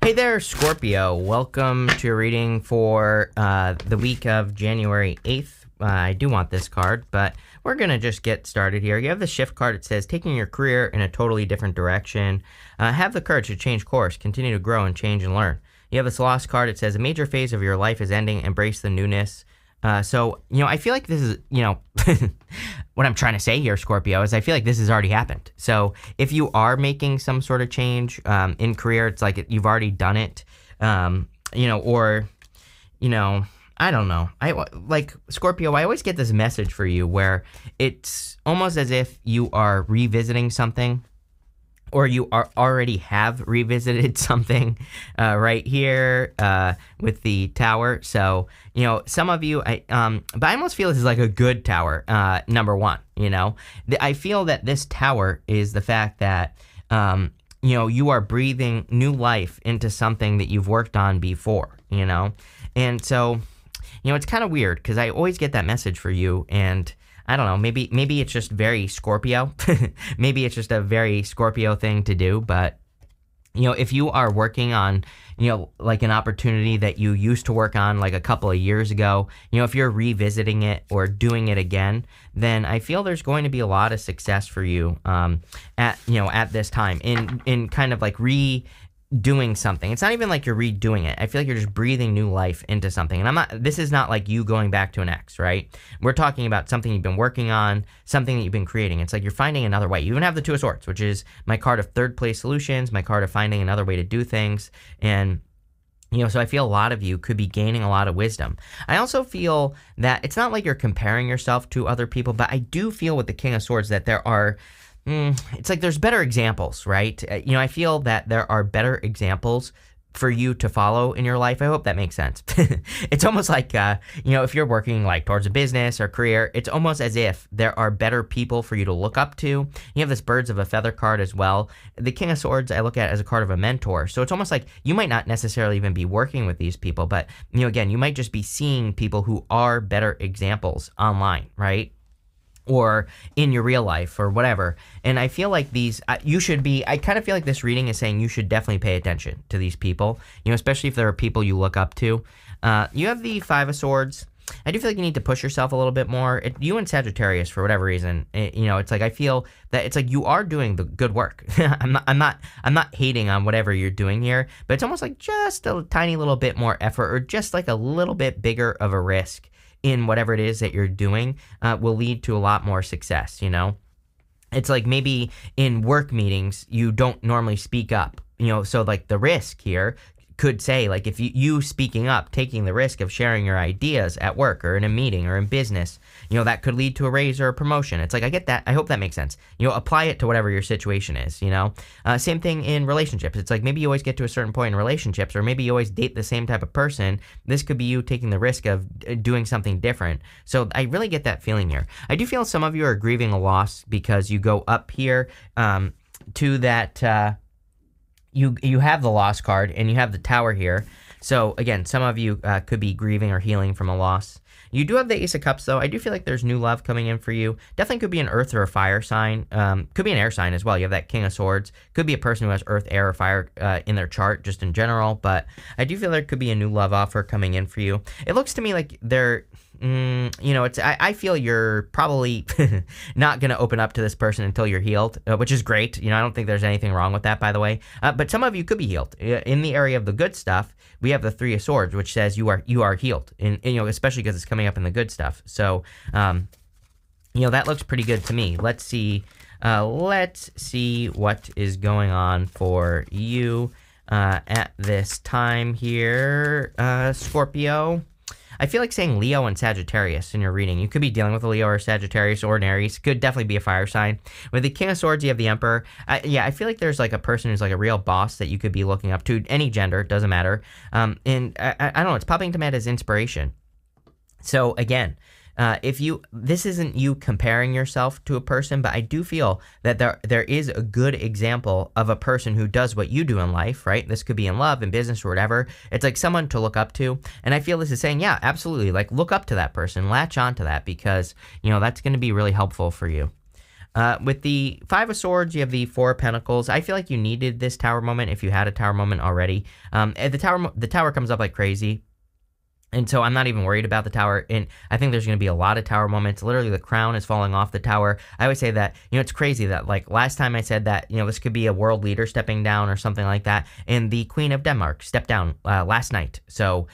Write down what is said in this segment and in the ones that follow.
Hey there, Scorpio. Welcome to your reading for the week of January 8th. I do want this card, but we're going to just get started here. You have the shift card. It says, taking your career in a totally different direction. Have the courage to change course. Continue to grow and change and learn. You have this lost card. It says, a major phase of your life is ending. Embrace the newness. So, I feel like this is, what I'm trying to say here, Scorpio, is I feel like this has already happened. So if you are making some sort of change in career, it's like you've already done it, I don't know. Like Scorpio, I always get this message for you where it's almost as if you are revisiting something, or you already have revisited something right here with the tower. So, some of you, but I almost feel this is like a good tower, number one, I feel that this tower is the fact that, you are breathing new life into something that you've worked on before, and so, it's kind of weird because I always get that message for you, and I don't know, maybe it's just very Scorpio. Maybe it's just a very Scorpio thing to do. But, if you are working on, like an opportunity that you used to work on like a couple of years ago, if you're revisiting it or doing it again, then I feel there's going to be a lot of success for you at this time in kind of like doing something. It's not even like you're redoing it. I feel like you're just breathing new life into something. And this is not like you going back to an ex, right? We're talking about something you've been working on, something that you've been creating. It's like you're finding another way. You even have the Two of Swords, which is my card of third place solutions, my card of finding another way to do things. And so I feel a lot of you could be gaining a lot of wisdom. I also feel that it's not like you're comparing yourself to other people, but I do feel with the King of Swords that there are it's like there's better examples, right? I feel that there are better examples for you to follow in your life. I hope that makes sense. It's almost like, if you're working like towards a business or career, it's almost as if there are better people for you to look up to. You have this Birds of a Feather card as well. The King of Swords I look at as a card of a mentor. So it's almost like you might not necessarily even be working with these people, but, again, you might just be seeing people who are better examples online, right? Or in your real life or whatever. And I feel like I kind of feel like this reading is saying you should definitely pay attention to these people, especially if there are people you look up to. You have the Five of Swords. I do feel like you need to push yourself a little bit more. You and Sagittarius, for whatever reason, it's like I feel that it's like you are doing the good work. I'm not hating on whatever you're doing here, but it's almost like just a tiny little bit more effort or just like a little bit bigger of a risk in whatever it is that you're doing will lead to a lot more success, It's like maybe in work meetings, you don't normally speak up, so like the risk here could say, like, if you speaking up, taking the risk of sharing your ideas at work or in a meeting or in business, that could lead to a raise or a promotion. It's like, I get that. I hope that makes sense. Apply it to whatever your situation is, Same thing in relationships. It's like maybe you always get to a certain point in relationships, or maybe you always date the same type of person. This could be you taking the risk of doing something different. So I really get that feeling here. I do feel some of you are grieving a loss because you go up here to that... You have the Lost card, and you have the Tower here. So, again, some of you could be grieving or healing from a loss. You do have the Ace of Cups, though. I do feel like there's new love coming in for you. Definitely could be an earth or a fire sign. Could be an air sign as well. You have that King of Swords. Could be a person who has earth, air, or fire in their chart, just in general. But I do feel there could be a new love offer coming in for you. It looks to me like they're... I feel you're probably not going to open up to this person until you're healed, which is great. I don't think there's anything wrong with that, by the way. But some of you could be healed. In the area of the good stuff, we have the Three of Swords, which says you are healed, and especially because it's coming up in the good stuff. So, that looks pretty good to me. Let's see what is going on for you at this time here, Scorpio. I feel like saying Leo and Sagittarius in your reading. You could be dealing with a Leo or Sagittarius or an Aries. Could definitely be a fire sign. With the King of Swords, you have the Emperor. I feel like there's like a person who's like a real boss that you could be looking up to. Any gender, doesn't matter. And I don't know, it's popping to me as inspiration. So again, this isn't you comparing yourself to a person, but I do feel that there is a good example of a person who does what you do in life, right? This could be in love, in business, or whatever. It's like someone to look up to. And I feel this is saying, yeah, absolutely. Like look up to that person, latch on to that because, that's going to be really helpful for you. With the Five of Swords, you have the Four of Pentacles. I feel like you needed this tower moment if you had a tower moment already. The tower comes up like crazy. And so I'm not even worried about the tower. And I think there's going to be a lot of tower moments. Literally, the crown is falling off the tower. I always say that, it's crazy that, like, last time I said that, this could be a world leader stepping down or something like that. And the Queen of Denmark stepped down last night. So,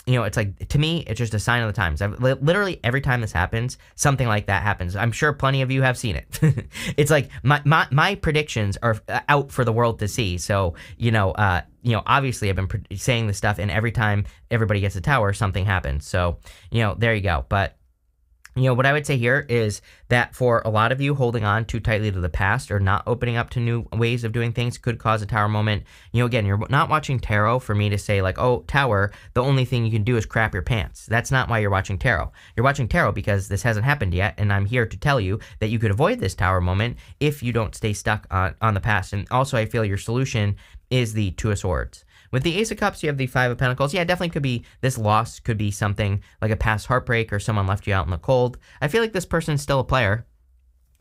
it's like, to me, it's just a sign of the times. Literally every time this happens, something like that happens. I'm sure plenty of you have seen it. It's like my predictions are out for the world to see. So, obviously I've been saying this stuff, and every time everybody gets a tower, something happens. So, there you go. But what I would say here is that for a lot of you, holding on too tightly to the past or not opening up to new ways of doing things could cause a tower moment. Again, you're not watching tarot for me to say like, oh, tower, the only thing you can do is crap your pants. That's not why you're watching tarot. You're watching tarot because this hasn't happened yet, and I'm here to tell you that you could avoid this tower moment if you don't stay stuck on the past. And also, I feel your solution is the Two of Swords. With the Ace of Cups, you have the Five of Pentacles. Yeah, definitely could be this loss, could be something like a past heartbreak or someone left you out in the cold. I feel like this person's still a player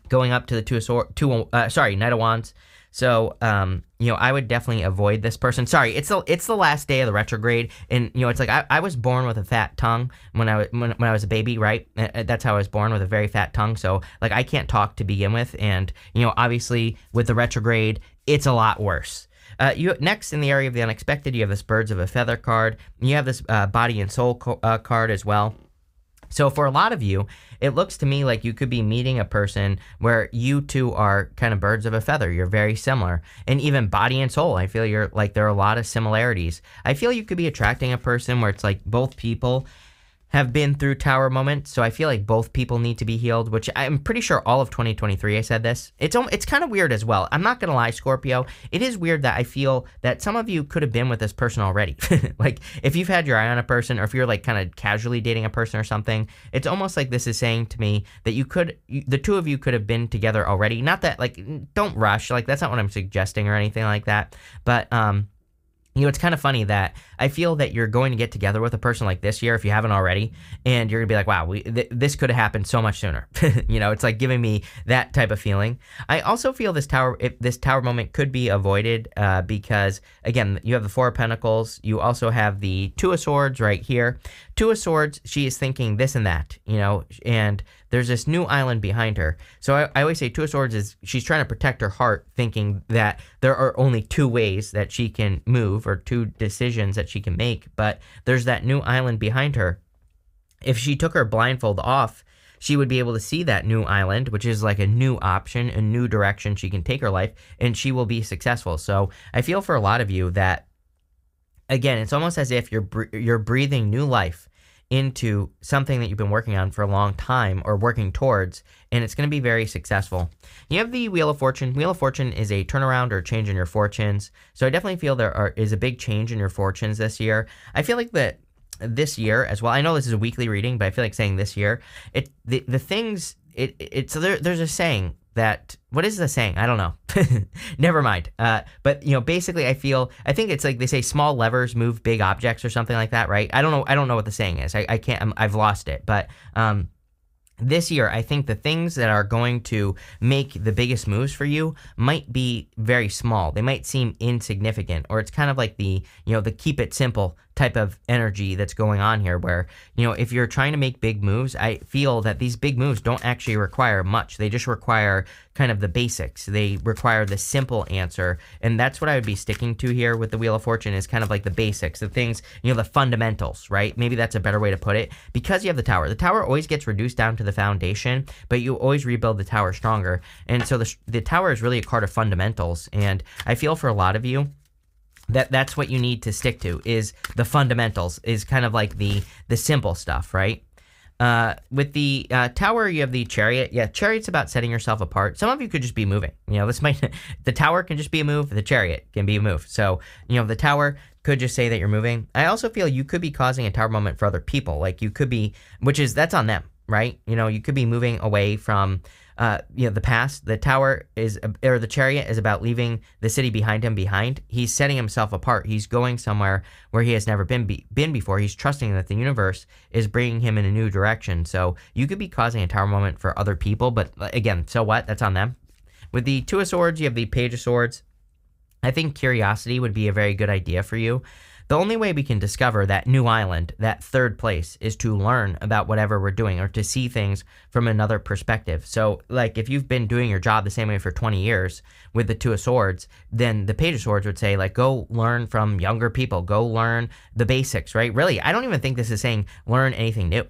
going up to the Knight of Wands. So, I would definitely avoid this person. Sorry, it's the last day of the retrograde, and it's like I was born with a fat tongue when I was a baby, right? That's how I was born, with a very fat tongue. So, like, I can't talk to begin with, and obviously with the retrograde, it's a lot worse. Next, in the area of the unexpected, you have this Birds of a Feather card. You have this Body and Soul card as well. So for a lot of you, it looks to me like you could be meeting a person where you two are kind of birds of a feather. You're very similar. And even body and soul, I feel there are a lot of similarities. I feel you could be attracting a person where it's like both people have been through tower moments, so I feel like both people need to be healed, which I'm pretty sure all of 2023 I said this. It's kind of weird as well. I'm not gonna lie, Scorpio. It is weird that I feel that some of you could have been with this person already. Like, if you've had your eye on a person, or if you're like kind of casually dating a person or something, it's almost like this is saying to me that the two of you could have been together already. Not that, like, don't rush. Like, that's not what I'm suggesting or anything like that. But it's kind of funny that I feel that you're going to get together with a person like this year, if you haven't already, and you're going to be like, wow, this could have happened so much sooner. It's like giving me that type of feeling. I also feel this tower moment could be avoided because, again, you have the Four of Pentacles. You also have the Two of Swords right here. Two of Swords, she is thinking this and that, and there's this new island behind her. So I always say Two of Swords is she's trying to protect her heart, thinking that there are only two ways that she can move, or two decisions that she can make, but there's that new island behind her. If she took her blindfold off, she would be able to see that new island, which is like a new option, a new direction she can take her life, and she will be successful. So I feel for a lot of you that, again, it's almost as if you're breathing new life into something that you've been working on for a long time, or working towards, and it's going to be very successful. You have the Wheel of Fortune. Wheel of Fortune is a turnaround or change in your fortunes. So I definitely feel is a big change in your fortunes this year. I feel like that this year as well. I know this is a weekly reading, but I feel like saying this year, there's a saying that, what is the saying? I don't know. Never mind. But basically I think it's like they say small levers move big objects or something like that, right? I don't know what the saying is. I can't, I've lost it. But this year, I think the things that are going to make the biggest moves for you might be very small. They might seem insignificant, or it's kind of like the keep it simple type of energy that's going on here, where, if you're trying to make big moves, I feel that these big moves don't actually require much. They just require kind of the basics. They require the simple answer. And that's what I would be sticking to here with the Wheel of Fortune, is kind of like the basics, the things, the fundamentals, right? Maybe that's a better way to put it, because you have the tower. The tower always gets reduced down to the foundation, but you always rebuild the tower stronger. And so the tower is really a card of fundamentals. And I feel for a lot of you, that's what you need to stick to, is the fundamentals, is kind of like the simple stuff, right? With the tower, you have the Chariot. Yeah, Chariot's about setting yourself apart. Some of you could just be moving. The tower can just be a move. The Chariot can be a move. So, the tower could just say that you're moving. I also feel you could be causing a tower moment for other people. Like, you could be, that's on them, right? You could be moving away from the past. The tower is, or the chariot is about leaving the city behind him behind. He's setting himself apart. He's going somewhere where he has never been before. He's trusting that the universe is bringing him in a new direction. So you could be causing a tower moment for other people, but again, so what? That's on them. With the Two of Swords, you have the Page of Swords. I think curiosity would be a very good idea for you. The only way we can discover that new island, that third place, is to learn about whatever we're doing or to see things from another perspective. So, like, if you've been doing your job the same way for 20 years with the Two of Swords, then the Page of Swords would say, like, go learn from younger people. Go learn the basics, right? Really, I don't even think this is saying learn anything new.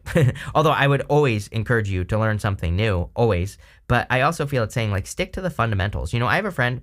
Although I would always encourage you to learn something new, always. But I also feel it's saying, like, stick to the fundamentals. I have a friend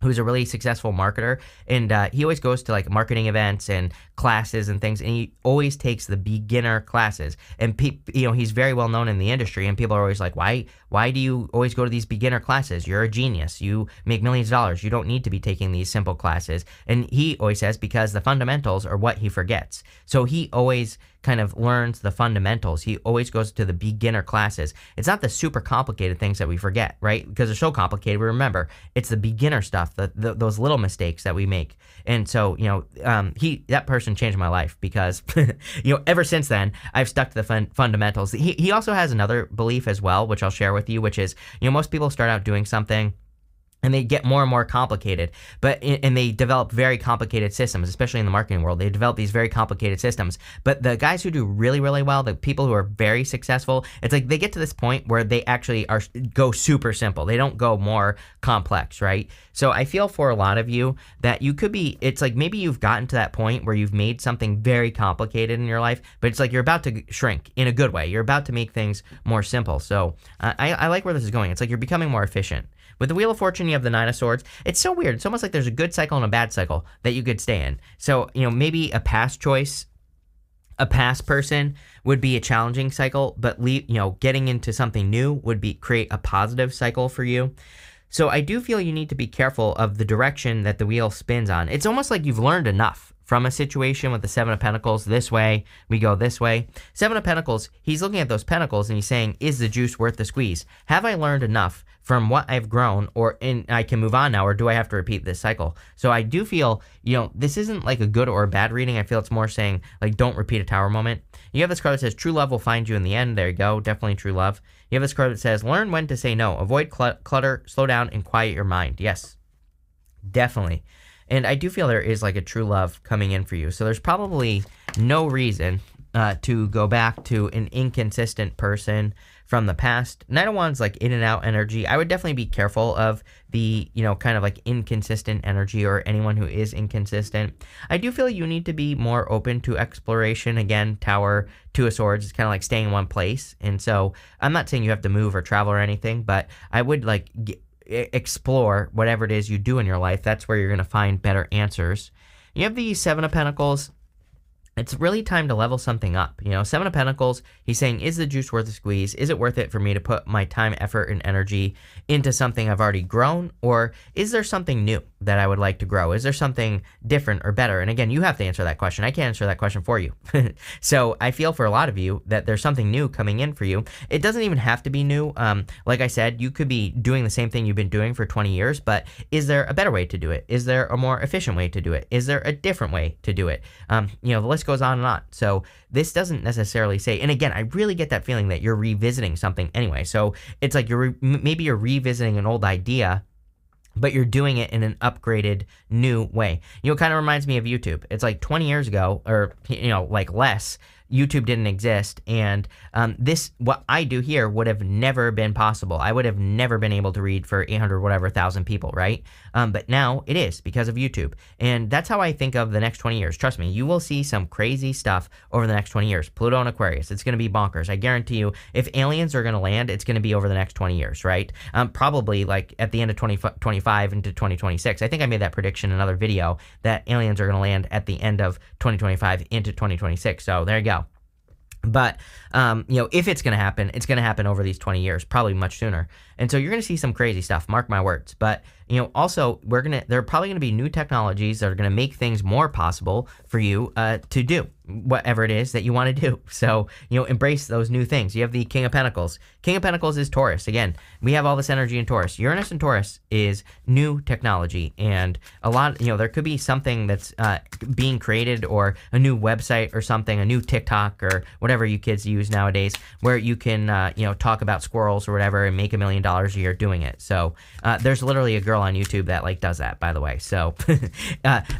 who's a really successful marketer, and he always goes to like marketing events and classes and things, and he always takes the beginner classes. And he's very well known in the industry, and people are always like, why do you always go to these beginner classes? You're a genius. You make millions of dollars. You don't need to be taking these simple classes. And he always says because the fundamentals are what he forgets. So he always kind of learns the fundamentals. He always goes to the beginner classes. It's not the super complicated things that we forget, right? Because they're so complicated. We remember it's the beginner stuff, those little mistakes that we make. And so, that person changed my life because, ever since then, I've stuck to the fundamentals. He also has another belief as well, which I'll share with you, which is, most people start out doing something and they get more and more complicated, and they develop very complicated systems, especially in the marketing world. They develop these very complicated systems. But the guys who do really, really well, the people who are very successful, it's like they get to this point where they actually go super simple. They don't go more complex, right? So I feel for a lot of you that you could be, it's like maybe you've gotten to that point where you've made something very complicated in your life, but it's like you're about to shrink in a good way. You're about to make things more simple. So I like where this is going. It's like you're becoming more efficient. With the Wheel of Fortune, you have the Nine of Swords. It's so weird. It's almost like there's a good cycle and a bad cycle that you could stay in. So, maybe a past choice, a past person would be a challenging cycle, but getting into something new would create a positive cycle for you. So I do feel you need to be careful of the direction that the wheel spins on. It's almost like you've learned enough from a situation with the Seven of Pentacles. This way, we go this way. Seven of Pentacles, he's looking at those pentacles and he's saying, is the juice worth the squeeze? Have I learned enough from what I've grown, I can move on now, or do I have to repeat this cycle? So I do feel, this isn't like a good or a bad reading. I feel it's more saying, like, don't repeat a tower moment. You have this card that says, true love will find you in the end. There you go. Definitely true love. You have this card that says, learn when to say no. Avoid clutter, slow down, and quiet your mind. Yes, definitely. And I do feel there is like a true love coming in for you. So there's probably no reason to go back to an inconsistent person from the past. Knight of Wands, like in and out energy. I would definitely be careful of the, kind of like inconsistent energy or anyone who is inconsistent. I do feel you need to be more open to exploration. Again, Tower, Two of Swords is kind of like staying in one place. And so I'm not saying you have to move or travel or anything, but I would like explore whatever it is you do in your life. That's where you're going to find better answers. You have the Seven of Pentacles. It's really time to level something up. Seven of Pentacles, he's saying, is the juice worth the squeeze? Is it worth it for me to put my time, effort, and energy into something I've already grown? Or is there something new that I would like to grow? Is there something different or better? And again, you have to answer that question. I can't answer that question for you. So I feel for a lot of you that there's something new coming in for you. It doesn't even have to be new. Like I said, you could be doing the same thing you've been doing for 20 years, but is there a better way to do it? Is there a more efficient way to do it? Is there a different way to do it? The list goes on and on. So this doesn't necessarily say, and again, I really get that feeling that you're revisiting something anyway. So it's like maybe you're revisiting an old idea, but you're doing it in an upgraded new way. It kind of reminds me of YouTube. It's like 20 years ago, or like less, YouTube didn't exist, and what I do here would have never been possible. I would have never been able to read for 800,000 people, right? But now it is because of YouTube, and that's how I think of the next 20 years. Trust me, you will see some crazy stuff over the next 20 years. Pluto and Aquarius, it's going to be bonkers. I guarantee you, if aliens are going to land, it's going to be over the next 20 years, right? Probably like at the end of 2025 into 2026. I think I made that prediction in another video that aliens are going to land at the end of 2025 into 2026. So there you go. But, if it's going to happen over these 20 years, probably much sooner. And so you're going to see some crazy stuff, mark my words. But Also there are probably going to be new technologies that are going to make things more possible for you to do whatever it is that you want to do. So, embrace those new things. You have the King of Pentacles. King of Pentacles is Taurus. Again, we have all this energy in Taurus. Uranus and Taurus is new technology, and a lot, there could be something that's being created, or a new website or something, a new TikTok or whatever you kids use nowadays, where you can, talk about squirrels or whatever and make $1 million a year doing it. So, there's literally a girl on YouTube that does that, by the way. So,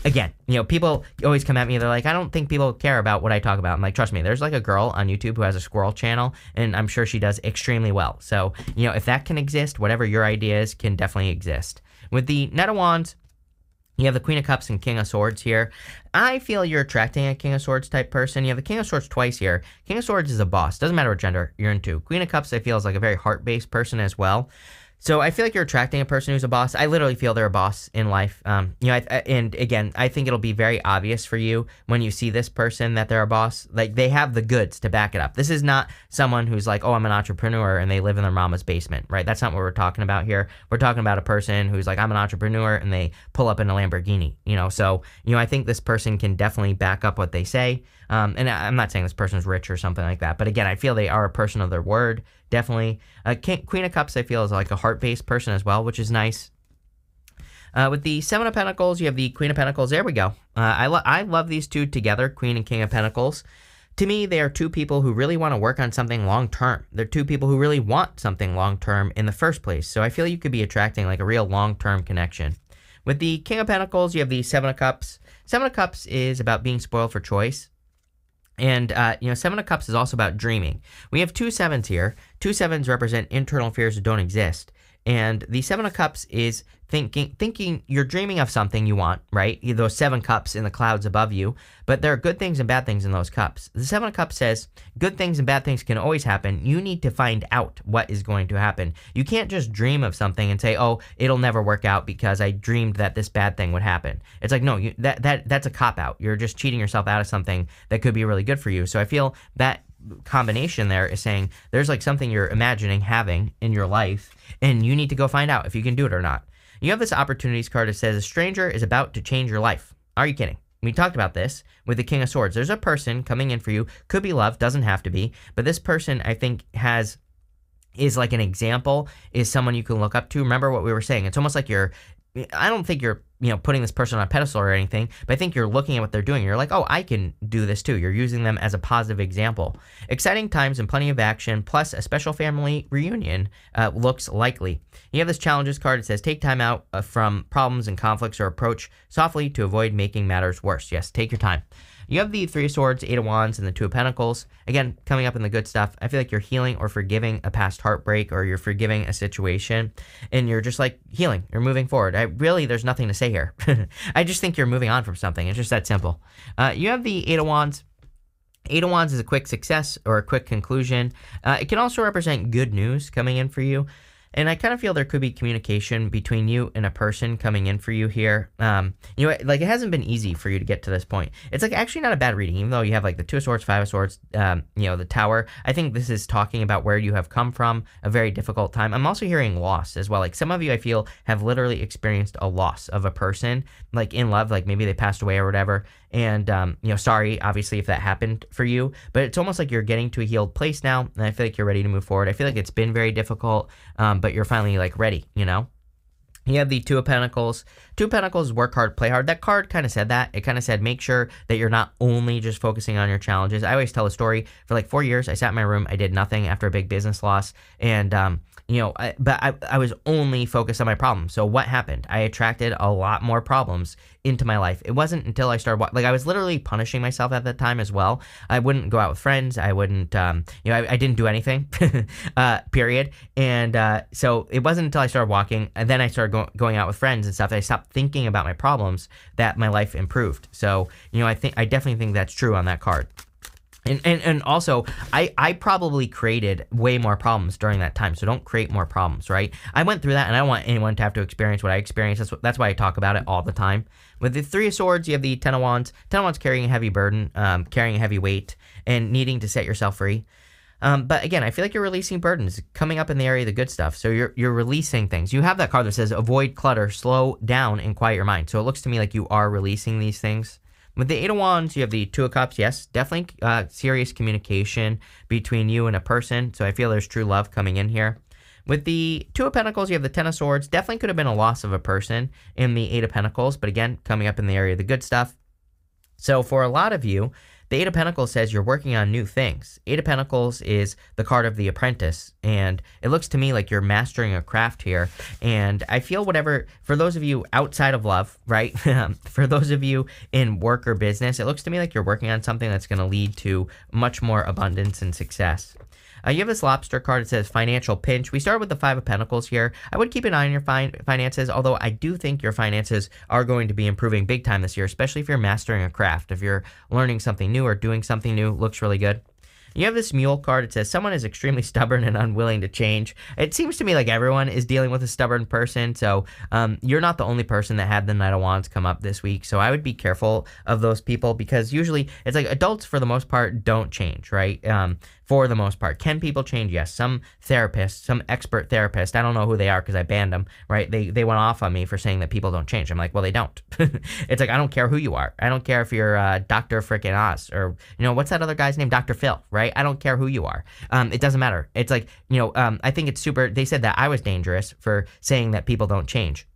again, people always come at me. They're like, I don't think people care about what I talk about. I'm like, trust me, there's a girl on YouTube who has a squirrel channel, and I'm sure she does extremely well. So, if that can exist, whatever your idea is can definitely exist. With the Knight of Wands, you have the Queen of Cups and King of Swords here. I feel you're attracting a King of Swords type person. You have the King of Swords twice here. King of Swords is a boss. Doesn't matter what gender you're into. Queen of Cups, I feel, is a very heart-based person as well. So I feel like you're attracting a person who's a boss. I literally feel they're a boss in life. And again, I think it'll be very obvious for you when you see this person that they're a boss. They have the goods to back it up. This is not someone who's like, oh, I'm an entrepreneur, and they live in their mama's basement, right? That's not what we're talking about here. We're talking about a person who's like, I'm an entrepreneur, and they pull up in a Lamborghini, So, I think this person can definitely back up what they say. And I'm not saying this person's rich or something like that, but again, I feel they are a person of their word, definitely. Queen of Cups, I feel, is a heart-based person as well, which is nice. With the Seven of Pentacles, you have the Queen of Pentacles. There we go. I love these two together, Queen and King of Pentacles. To me, they are two people who really want to work on something long-term. They're two people who really want something long-term in the first place. So I feel you could be attracting a real long-term connection. With the King of Pentacles, you have the Seven of Cups. Seven of Cups is about being spoiled for choice. And, Seven of Cups is also about dreaming. We have two sevens here. Two sevens represent internal fears that don't exist. And the Seven of Cups is thinking you're dreaming of something you want, right? Those 7 cups in the clouds above you, but there are good things and bad things in those cups. The Seven of Cups says good things and bad things can always happen. You need to find out what is going to happen. You can't just dream of something and say, oh, it'll never work out because I dreamed that this bad thing would happen. It's like, no, that's a cop-out. You're just cheating yourself out of something that could be really good for you. So I feel that combination there is saying there's something you're imagining having in your life, and you need to go find out if you can do it or not. You have this opportunities card that says a stranger is about to change your life. Are you kidding? We talked about this with the King of Swords. There's a person coming in for you. Could be love, doesn't have to be, but this person I think is an example, is someone you can look up to. Remember what we were saying. It's almost like I don't think you're putting this person on a pedestal or anything, but I think you're looking at what they're doing. You're like, oh, I can do this too. You're using them as a positive example. Exciting times and plenty of action, plus a special family reunion looks likely. You have this challenges card. It says take time out from problems and conflicts, or approach softly to avoid making matters worse. Yes, take your time. You have the Three of Swords, Eight of Wands, and the Two of Pentacles. Again, coming up in the good stuff. I feel like you're healing or forgiving a past heartbreak, or you're forgiving a situation, and you're just healing. You're moving forward. There's nothing to say here. I just think you're moving on from something. It's just that simple. You have the Eight of Wands. Eight of Wands is a quick success or a quick conclusion. It can also represent good news coming in for you. And I kind of feel there could be communication between you and a person coming in for you here. It hasn't been easy for you to get to this point. It's actually not a bad reading, even though you have the Two of Swords, Five of Swords, the Tower. I think this is talking about where you have come from, a very difficult time. I'm also hearing loss as well. Some of you, I feel, have literally experienced a loss of a person, in love, maybe they passed away or whatever. And, sorry, obviously, if that happened for you, but it's almost like you're getting to a healed place now, and I feel like you're ready to move forward. I feel like it's been very difficult, but you're finally, ready, You have the Two of Pentacles. Two of Pentacles, work hard, play hard. That card kind of said that. It kind of said make sure that you're not only just focusing on your challenges. I always tell a story. For 4 years, I sat in my room. I did nothing after a big business loss. And, I was only focused on my problems. So what happened? I attracted a lot more problems into my life. It wasn't until I started, I was literally punishing myself at that time as well. I wouldn't go out with friends. I wouldn't, I didn't do anything, period. And so it wasn't until I started walking, and then I started going out with friends and stuff, that I stopped thinking about my problems, that my life improved. So, I definitely think that's true on that card. And also, I probably created way more problems during that time, so don't create more problems, right? I went through that, and I don't want anyone to have to experience what I experienced. That's why I talk about it all the time. With the Three of Swords, you have the Ten of Wands. Ten of Wands carrying a heavy burden, carrying a heavy weight, and needing to set yourself free. But again, I feel like you're releasing burdens, coming up in the area of the good stuff. So you're releasing things. You have that card that says avoid clutter, slow down, and quiet your mind. So it looks to me like you are releasing these things. With the Eight of Wands, you have the Two of Cups. Yes, definitely serious communication between you and a person. So I feel there's true love coming in here. With the Two of Pentacles, you have the Ten of Swords. Definitely could have been a loss of a person in the Eight of Pentacles. But again, coming up in the area of the good stuff. So for a lot of you, the Eight of Pentacles says you're working on new things. Eight of Pentacles is the card of the apprentice, and it looks to me like you're mastering a craft here. And I feel whatever, for those of you outside of love, right? For those of you in work or business, it looks to me like you're working on something that's going to lead to much more abundance and success. You have this lobster card. It says financial pinch. We started with the Five of Pentacles here. I would keep an eye on your finances, although I do think your finances are going to be improving big time this year, especially if you're mastering a craft. If you're learning something new or doing something new, looks really good. You have this mule card. It says someone is extremely stubborn and unwilling to change. It seems to me like everyone is dealing with a stubborn person. So you're not the only person that had the Knight of Wands come up this week. So I would be careful of those people, because usually it's like adults for the most part don't change, right? For the most part. Can people change? Yes. Some therapists, some expert therapists, I don't know who they are because I banned them, right? They went off on me for saying that people don't change. I'm like, well, they don't. It's like, I don't care who you are. I don't care if you're Dr. Frickin' Oz or, what's that other guy's name? Dr. Phil, right? I don't care who you are. It doesn't matter. It's like, I think it's super. They said that I was dangerous for saying that people don't change.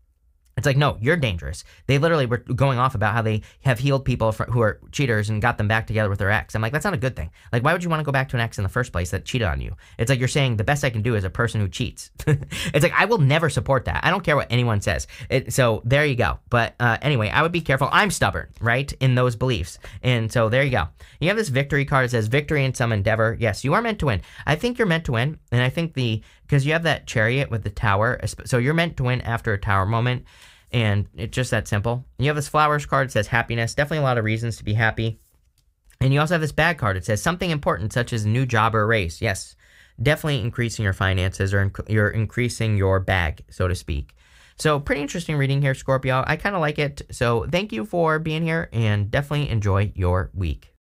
It's like, no, you're dangerous. They literally were going off about how they have healed people who are cheaters and got them back together with their ex. I'm like, that's not a good thing. Like, why would you want to go back to an ex in the first place that cheated on you? It's like you're saying the best I can do is a person who cheats. It's like, I will never support that. I don't care what anyone says. So there you go. But anyway, I would be careful. I'm stubborn, right, in those beliefs. And so there you go. You have this victory card. It says victory in some endeavor. Yes, you are meant to win. I think you're meant to win. And I think because you have that chariot with the tower. So you're meant to win after a tower moment. And it's just that simple. You have this flowers card. It says happiness. Definitely a lot of reasons to be happy. And you also have this bag card. It says something important, such as a new job or raise. Yes, definitely increasing your finances, or you're increasing your bag, so to speak. So pretty interesting reading here, Scorpio. I kind of like it. So thank you for being here, and definitely enjoy your week.